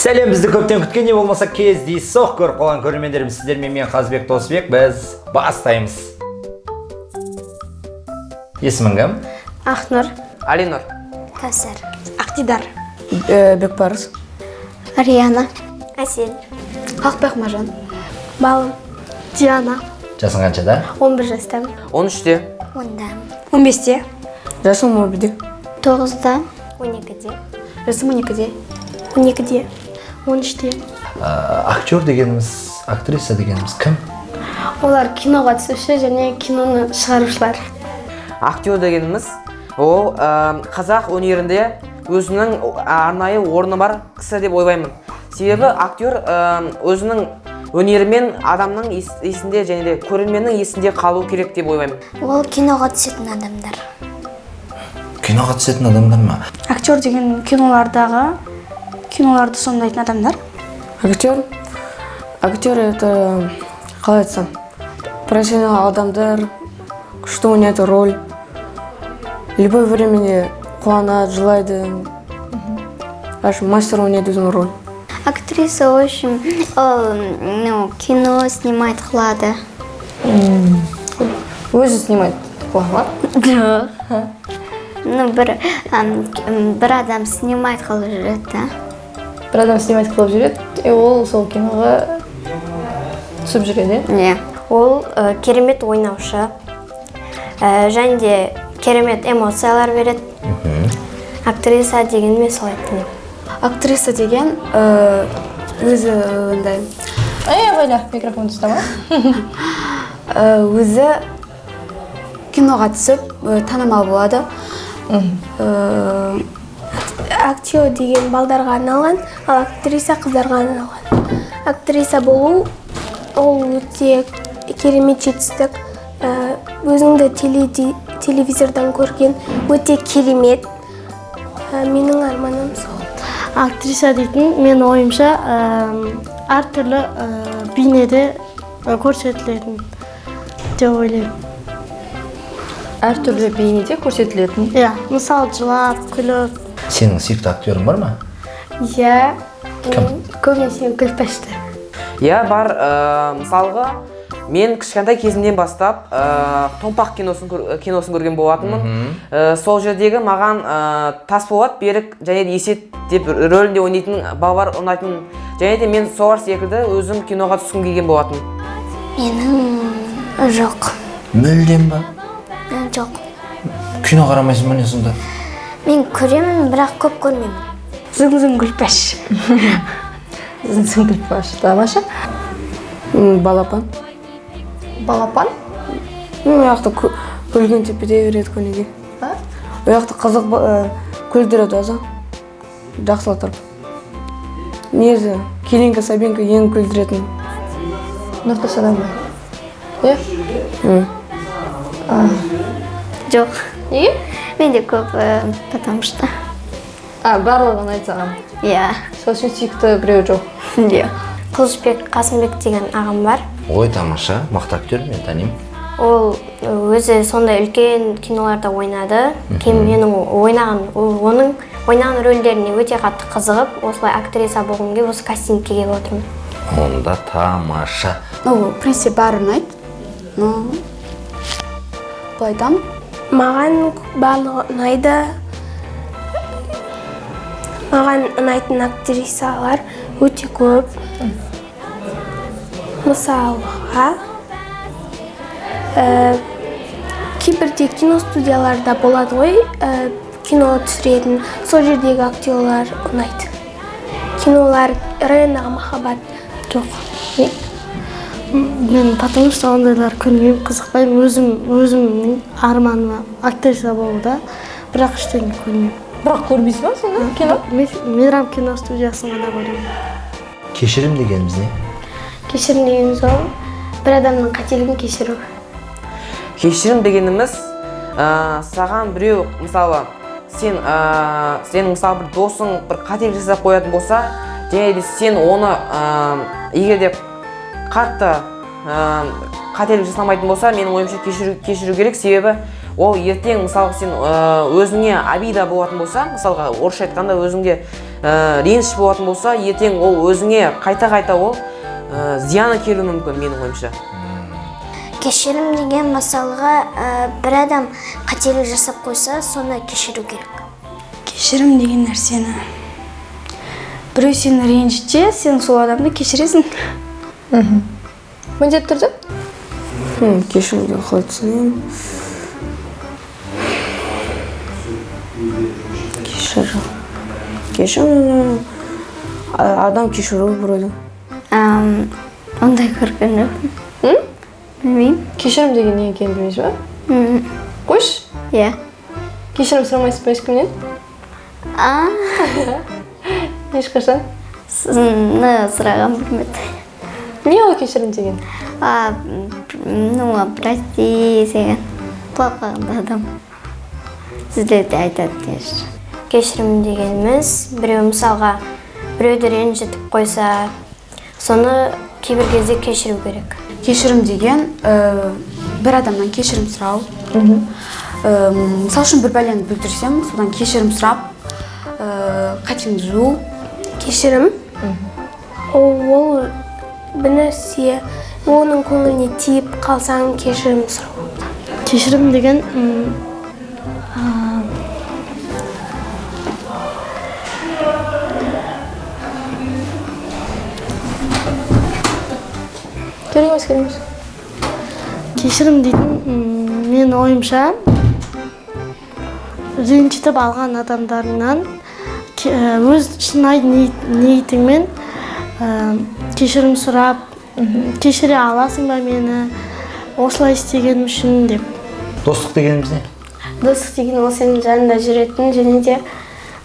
Сәлем, бізді көптен күткен, не болмаса кездейсоқ көріп қалған көрермендерім, сіздермен мен Қазбек Досбек, біз бастаймыз. Есімің кім? Ақнұр, Алинұр, Кәсір, Ақтидар, Бекбарыс, Ариана, Әсел, Ақбек Мажан, Балым, Диана, Жасың қаншада? 11 жастамын, 13-те, 10-да, 15-те, жасым 11-де, 9-да, 12-де, жасым 12-де, 12-де, 13-де. Актер дегеніміз, актриса дегеніміз кім? Олар киноға түсуші және киноны шығарушылар. актер дегеніміз, ол қазақ өнерінде өзінің арнайы орны бар кісі деп ойлаймын. Себебі актер өзінің өнерімен адамның есінде және де көрерменнің есінде қалу керек деп ойлаймын. Ол киноға түсетін адамдар. Киноға түсетін адамдар ма? Актер деген киноларды сомдайтын адамдар. Актер это, қалай айтсам, профессионал адамдар, күшті ойнайды роль. Любой времени қуанады, жылайды. Мастер ойнайды өзінің роль. Актриса, в общем, кино снимает қылады. Өзі снимайды қуанады. Бір адам снимает қылып жүреді, да? Бір адам снимайды қылып жүреді, ол сол киноға түсіп жүреді. Не, ол керемет ойнаушы, және де керемет эмоциялар береді. Актриса деген мен солай білемін. Актриса деген өзі ондай. Вайда, микрофон ұстама. Өзі киноға түсіп танымал болады. Актер деген балдарға арналған, ал актриса қыздарға арналған. Актриса болу ол өте керемет жетістік. Өзіңді телевизордан көрген өте керемет. Менің арманым сол. Актриса дейтін мен ойымша әртүрлі бейнеде көрсетілетін деп ойлаймын. Әртүрлі бейнеде көрсетілетін. Иә, мысалы жылап, күліп. Сенің сүйікті актерің бар ма? Иә, көбінесе Гүлпәшті. Иә, бар, мысалға, мен кішкентай кезімнен бастап Томпақ киносын көрген болатынмын. Сол жердегі маған Тасболат, Берік және де Есет деп рөлінде ойнайтын балалар ұнайтын. Және де мен солар секілді өзім киноға түскім келген болатын. Менің жоқ. Мүлдем ба? Жоқ. Кино қарамайсың ба не сонда? Мен көремін, бірақ көп көрмеймін. Зың-зың Гүлпәш. Зың-зың Гүлпәш. Тамаша. Балапан. Балапан? Ояқты көлген тепеде береді көнеге. Ояқты қызық көлдіреді аза. Жақсыла тұрып. Незі, Келинка Сабинка ең көлдіретін. Нұрты Садам ба? Е? Жоқ. Неге? Менде көп, потому что. Барлығын айтсаған. Иә. Сол үшін сүйікті біреу жоқ. Иә. Қылышбек Қасымбек деген ағам бар. Ой, тамаша, мықты актер, мен танимын. Ол өзі сондай үлкен киноларда ойнады. Менің оның ойнаған рөлдеріне өте қатты қызығып, осылай актриса болғым келіп, осы кастингке келіп отырмын. Онда тамаша. Принцип бәрі ұнайды. Бұл айтам. Маған барлығы ұнайды. Маған ұнайтын актрисалар өте көп. Мысалға, кейбірде кино студияларда болады ғой, кино түсіретін, сол жердегі актерлар ұнайды. Кинолар районыдағы махаббат жоқ. Мен потому что ондайлар көрмеймін, қызықпаймын. Өзім арманыма актриса болуда, бірақ ештеңе көрмеймін. Бірақ көрмейсің ба сонда кино? Мейрам кино студиясын ғана көремін. Кешірім дегеніміз не? Кешірім деген сол, бір адамның қателігін кешіру. Кешірім дегеніміз, саған біреу, мысалы, сенің мысалы бір досың бір қателік жасап қоятын болса, және де сен оны егер де қатты қателік жасамайтын болса, менің ойымша кешіру керек, себебі ол ертең мысалы сен өзіңе обида болатын болса, мысалға орысша айтқанда өзіңге реніш болатын болса, ертең ол өзіңе қайта ол зияны келуі мүмкін, менің ойымша. Кешірім деген мысалға бір адам қателік жасап қойса, соны кешіру керек. Кешірім деген нәрсені біреу сені ренжітсе, сен сол адамды кешіресің. Міндетті түрде? Кешірім деген қалай түсінемін? Кешірім адам кешіру біреуді. Ондай көрген жоқпын. Білмеймін. Кешірім деген не екенін білмейсіз ба? Қойшы? Иә. Кешірім сұрамайсыз ба ешкімнен? Ешқашан? Сізні сұраған білмеді. Не ол кешірім деген? Прости деген. Құлаққағында адам. Сіздерде айтады кешір. Кешірім дегеніміз біреу мысалға біреуді ренжітіп қойса, соны кейбір кезде кешіру керек. Кешірім деген бір адамнан кешірім сұрау. Мысал үшін бір бәлені бүлдірсем, содан кешірім сұрап, қатеңді жуу. Кешірім ол бір нәрсе, оның көңіліне тиіп қалсаң кешірім сұрау. Кешірім деген Келіңіз. кешірім дейтін мен ойымша ренжітіп алған адамдарынан өз шынайы ниетіңмен кешірім сұрап, кешіре аласың ба мені, осылай істегенім үшін деп. Достық дегеніміз не? Достық деген ол сенің жанында жүретін және де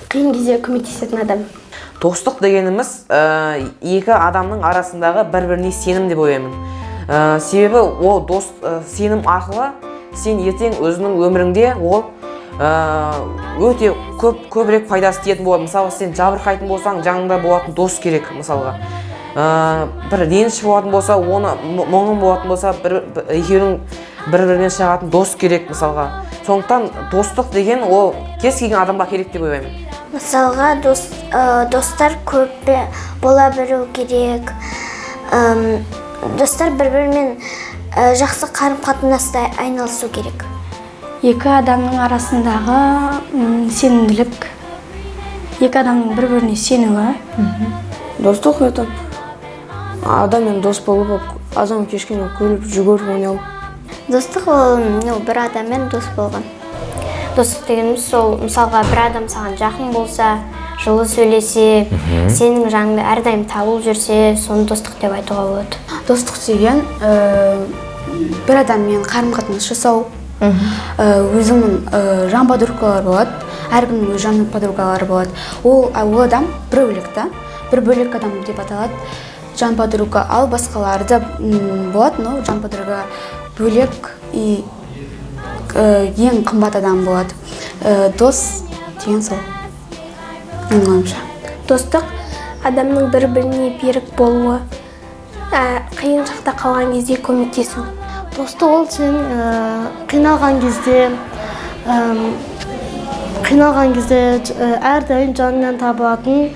қиын кезде көмектесетін адам. Достық дегеніміз екі адамның арасындағы бір-біріне сенім деп ойлаймын. Себебі ол сенім арқылы сен ертең өзінің өміріңде ол өте көбірек пайдасы тиетін болады. Мысалы, сен жабырқайтын болсаң, жаныңда болатын дос керек, мысалға. Бір реніш болатын болса, оны мұңын болатын болса, екеуінің бір-бірінен шығатын дос керек, мысалға. Сондықтан достық деген ол кез келген адамға керек деп ойлаймын. Мысалға достар көп бола беру керек. Достар бір-бірімен жақсы қарым-қатынаста айналысу керек. Екі адамның арасындағы сенімділік, екі адамның бір-біріне сенуі. Достық это адаммен дос болып, азан кешкене күліп, жүгіріп ойнау. Достық ол бір адаммен дос болған. Достық дегеніміз сол, мысалға бір адам саған жақын болса, жылы сөйлесе, сенің жаныңда әрдайым табылып жүрсе, соны достық деп айтуға болады. Достық деген бір адаммен қарым-қатынас жасау, өзіңнің жан подругалары болады, әркімнің өз жан подругалары болады. Ол адам бір бөлек адам деп аталады, жан подруга. Ал басқалары да болады, но жан подруга бөлек и ең қымбат адам болады. Дос деген сол. Менің ойымша. Достық адамның бір-біріне берік болуы, қиын шақта қалған кезде көмектесу. Достық ол сен қиналған кезде әрдайым жанынан табылатын,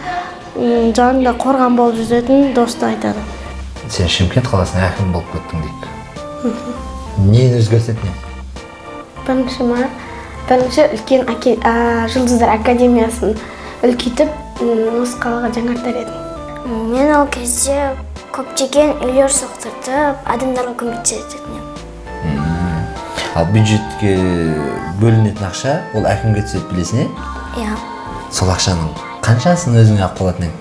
жанында қорған болып жүретін досты айтады. Сен Шымкент қаласына әкім болып кеттің дейік. Нені өзгертеді не? Бірінші үлкен жұлдыздар академиясын үлкейтіп, осы қалаға жаңартар едім. Мен ол кезде көптеген үйлер соқтыртып, адамдарға көмектесетін едім. Ал бюджетке бөлінетін ақша, ол әкімге түседі, білесің не? Иә. Сол ақшаның қаншасын өзіңе алып қалатын ең?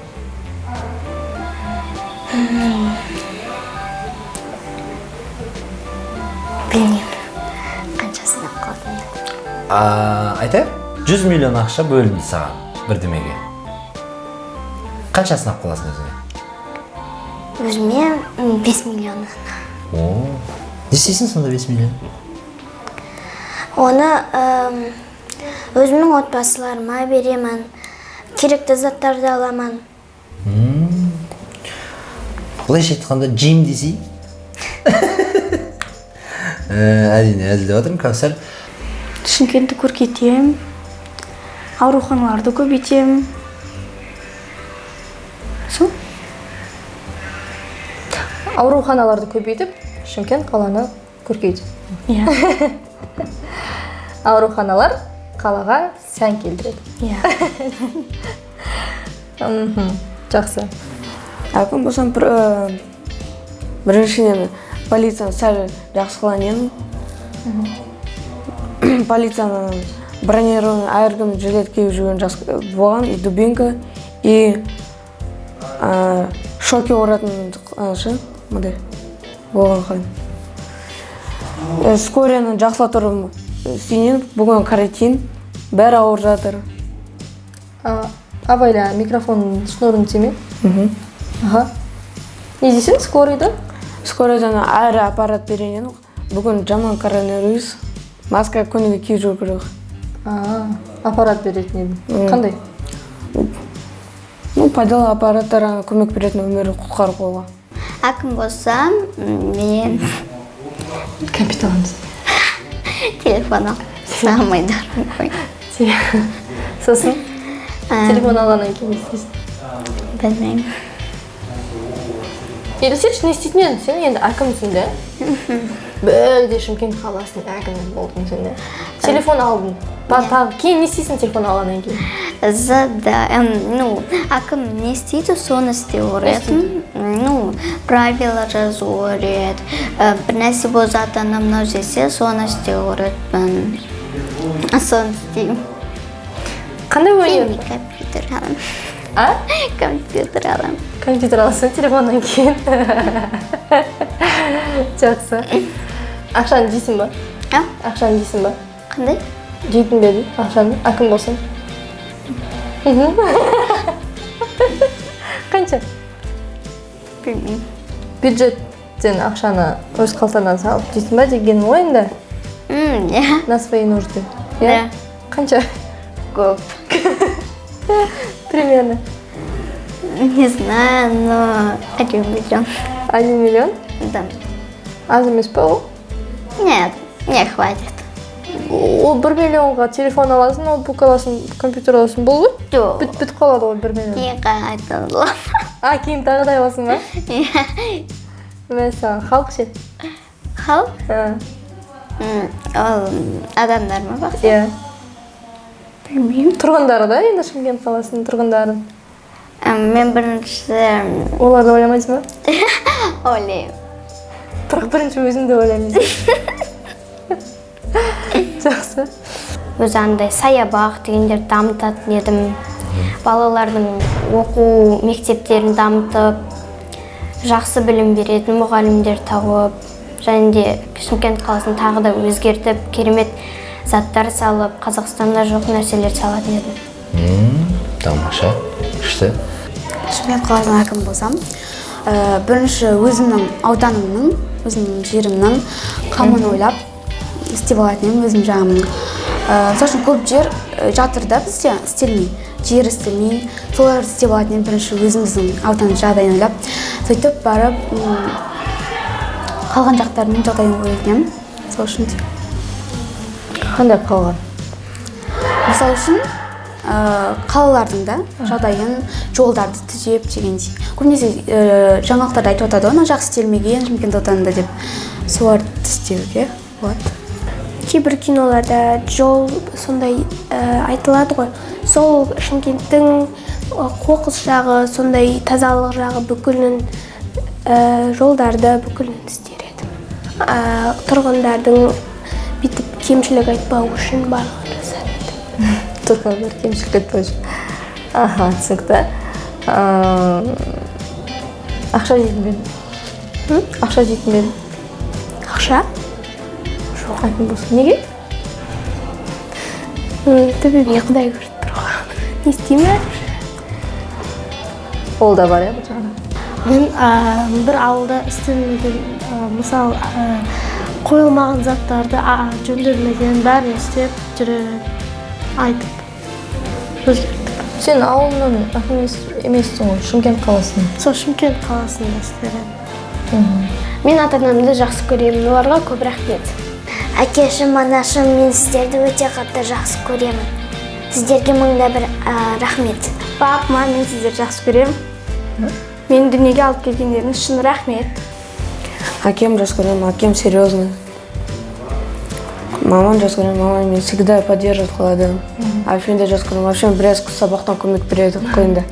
Білмеймін. Қаншасын алып қалатын. Айтайық, 100 миллион ақша бөлінді саған бірдемеге. Қаншасын алып қаласың өзіңе? Өзіме 5 миллионнан. Не істейсің сонда 5 миллион? Оны өзімнің отбасыларыма беремін, керекті заттарды аламын. Былайша айтқанда джим десей? Әрине, әзілдеп отырмын, Кәусар. Шымкентті көркейтем, ауруханаларды көбейтем. сол. Ауруханаларды көбейтіп, Шымкент қаланы көркейді. Иә. Ауруханалар қалаға сән келтіреді. Иә. Жақсы. Әкім болсам біріншіден полицияны сәл жақсы қылған едім. Полицияны бронированный әркім жилет киіп жүрген жақсы болған, и дубинка, и шоки ұратын мындай болған қалайым. Скорияны жақсылатырым сенен, бүгін карантин, бәрі ауыр жатыр. Абайла микрофон шнурын теме. Ага. Не дейсің скорыйды? Скориядан әрі аппарат берген, бүгін жаман коронавирус, маска көніге киіп жүру керек. Аппарат беретін едім. Қандай? Пайдалы аппараттарға көмек беретін өмірі құтқарып қойға. Әкім болсам, мен Компьютер аламыз. телефон ал. Самый дорогой. Сосын телефон алғаннан кейін не істейсің? Білмеймін. Енді сен не істейтін едің? Сен енді әкімсің да? Бөлде Шымкент қаласының әкімі болдың сен де. Телефон алдың. Кейін не істейсің телефон алғаннан кейін? Әкім не істейді, соны істеу ұретін. Правила жазу ұрет. Бір нәрсе болзаты анамнау жесе, соны істеу ұретпін. Соны істеймін. Қандай ойын? Компьютер алам. Компьютер алам. Компьютер аласың телефоннан кейін. Жақсы. Ақшаны дейсің ба? Ақшаны дейсің ба? Қандай? Дейтін бе дейді ақшаны, әкім болсың. Қанша? Білмеймін. Бюджеттен ақшаны өз қалтаңнан салып дейсің ба деген ойында? Иә. На свои нужды. Да. Қанша? Көп. Примерно. Не знаю, но 1 миллион. 1 миллион? Да. Аз емес па ол? Нет, не хватит. Ол 1 миллионға телефон аласың, ноутбук аласың, компьютер аласың, болды? Жоқ. Бітіп қалады ғой 1 миллион. Кейін қайтады. Кейін тағыдай аласың ба? Иә. Мәселен, халық ше? Халық? Ол адамдар ма бақсы? Иә. Білмеймін. Тұрғындары да, енді Шымкент қаласының тұрғындарын. Мен бірінші Оларды ойламайсың ба? ойлаймын. Бірақ бірінші өзімді ойлаймын. Жақсы. Өзі андай саябақ дегендер дамытатын едім. Балалардың оқу мектептерін дамытып, жақсы білім беретін мұғалімдер тауып, және де Шымкент қаласын тағы да өзгертіп, керемет заттар салып, Қазақстанда жоқ нәрселер салатын едім. Тамаша. Күшті. Шымкент қаласының әкімі болсам, бірінші өзімнің ауданымның, өзімнің жерімнің қамын ойлап істеп алатын едім өзім жағымның. Сол үшін көп жер жатыр да бізде істелмей, жер істемей, соларды істеп алатын едім бірінші өзіміздің ауданның жағдайын ойлап. Сөйтіп барып қалған жақтардың жағдайын ойлайтын едім. Сол үшін Қандай қалған? Мысал үшін қалалардың да жағдайын, жолдарды түзеп дегендей. Көбінесе жаңалықтарда айтып отырады ғой, жақсы істелмеген Шымкент ауданында деп. Соларды істеуге болады. Кейбір киноларда жол сондай айтылады ғой. Сол Шымкенттің қоқыс жағы, сондай тазалық жағы бүкілін жолдарды бүкілін істереді. Тұрғындардың бүйтіп кемшілік айтпау үшін барлығын жасады. Тұрғындар кемшілік айтпау үшін. Түсінікті. Ақша жейтін бе едің? Ақша жейтін бе едің? Ақша? Жоқ, әкім болсын. Неге? Төбеме Құдай көріп тұр ғой. Не істеймін? Ол да бар, иә, бұл жағынан? Мен бір ауылда істелмеген, мысалы, қойылмаған заттарды жөнделмеген бәрін істеп жүріп, айтып, өзгерттік. Сен ауылының әкім емессің ғой, Шымкент қаласының. Сол Шымкент қаласында істеледі. Мен ата-анамды жақсы көремін, оларға көп рахмет. Әкешім, анашым, мен сіздерді өте қатты жақсы көремін. Сіздерге мыңда бір рахмет. Пап, мам, мен сіздерді жақсы көремін. Мені дүниеге алып келгендеріңіз үшін рахмет. Әкем жас көремін, әкем серьезный. Мамам жас көремін, мамам мені всегда поддерживает қылады. Альфинде жас көремін, вообще біраз сабақтан көмек береді қойында.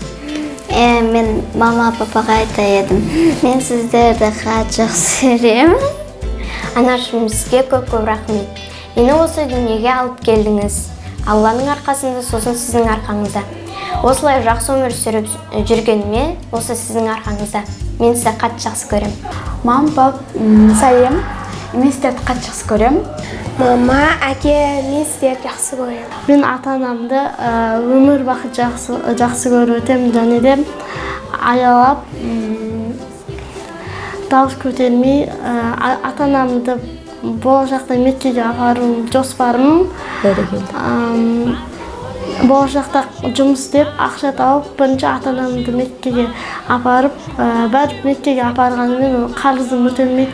Мен мама папаға айта едім. Мен сіздерді қатты жақсы көремін. Анашым, сізге көп рахмет. Мені осы дүниеге алып келдіңіз. Алланың арқасында, сосын сіздің арқаңызда. Осылай жақсы өмір сүріп жүргеніме, осы сіздің арқаңызда. Мен сізді қатты жақсы көремін. Мам, пап, сәлем. Мен сіздерді қатты жақсы көремін. Мама, әке, мен сіздерді жақсы көремін. Мен ата-анамды өмір бақыт жақсы көріп өтемін, және де аялап, дауыс көтермей, ата-анамды болашақта мектепке апару жоспарым. Болашақта жұмыс істеп, ақша тауып, бірінші ата-анамды мектепке апарып, бәрі мектепке апарғанымен қарызым өтелмейді.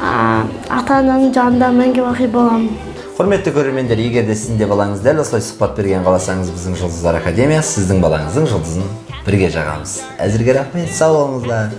Ата-ананың жанында мәңгі бақи боламын. Құрметті көрермендер, егер де сіздің де балаңыз дәл осылай сұхбат берген қаласаңыз, біздің Жұлдыздар Академиясы сіздің балаңыздың жұлдызын бірге жағамыз. Әзірге рахмет, сау болыңыздар.